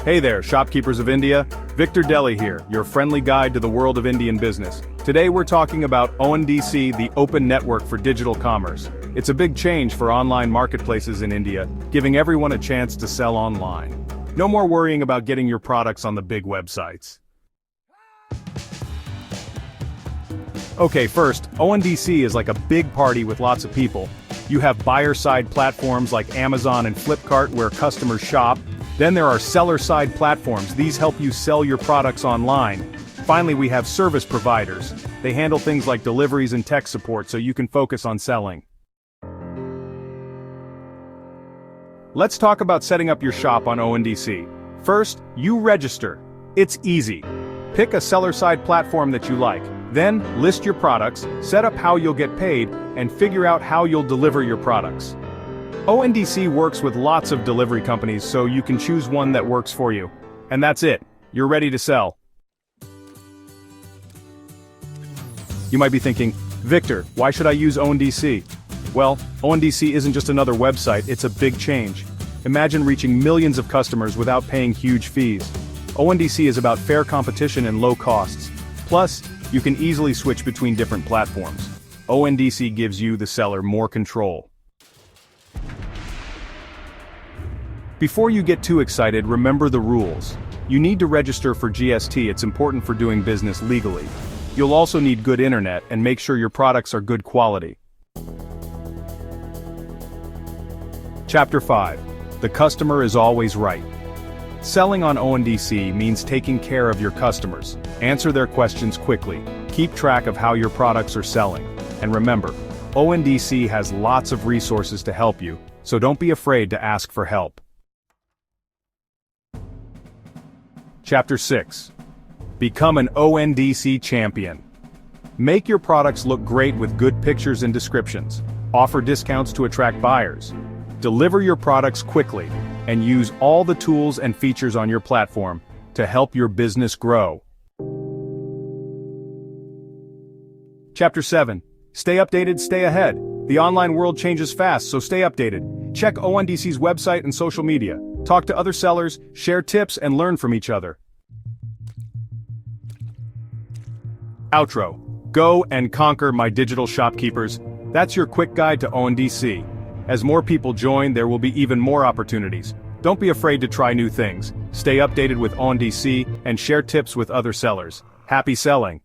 Hey there, shopkeepers of India. Victor Delhi here, your friendly guide to the world of Indian business. Today we're talking about ONDC, the Open Network for Digital Commerce. It's a big change for online marketplaces in India, giving everyone a chance to sell online. No more worrying about getting your products on the big websites. Okay, first, ONDC is like a big party with lots of people. You have buyer-side platforms like Amazon and Flipkart where customers shop. Then there are seller-side platforms. These help you sell your products online. Finally, we have service providers. They handle things like deliveries and tech support so you can focus on selling. Let's talk about setting up your shop on ONDC. First, you register. It's easy. Pick a seller-side platform that you like. Then, list your products, set up how you'll get paid, and figure out how you'll deliver your products. ONDC works with lots of delivery companies, so you can choose one that works for you. And that's it. You're ready to sell. You might be thinking, Victor, why should I use ONDC? Well, ONDC isn't just another website, it's a big change. Imagine reaching millions of customers without paying huge fees. ONDC is about fair competition and low costs. Plus, you can easily switch between different platforms. ONDC gives you, the seller, more control. Before you get too excited, remember the rules. You need to register for GST, it's important for doing business legally. You'll also need good internet and make sure your products are good quality. Chapter 5. The customer is always right. Selling on ONDC means taking care of your customers. Answer their questions quickly. Keep track of how your products are selling. And remember, ONDC has lots of resources to help you, so don't be afraid to ask for help. Chapter 6. Become an ONDC champion. Make your products look great with good pictures and descriptions. Offer discounts to attract buyers. Deliver your products quickly, and use all the tools and features on your platform to help your business grow. Chapter 7. Stay updated, stay ahead. The online world changes fast, so stay updated. Check ONDC's website and social media. Talk to other sellers, share tips, and learn from each other. Outro. Go and conquer, my digital shopkeepers. That's your quick guide to ONDC. As more people join, there will be even more opportunities. Don't be afraid to try new things. Stay updated with ONDC and share tips with other sellers. Happy selling!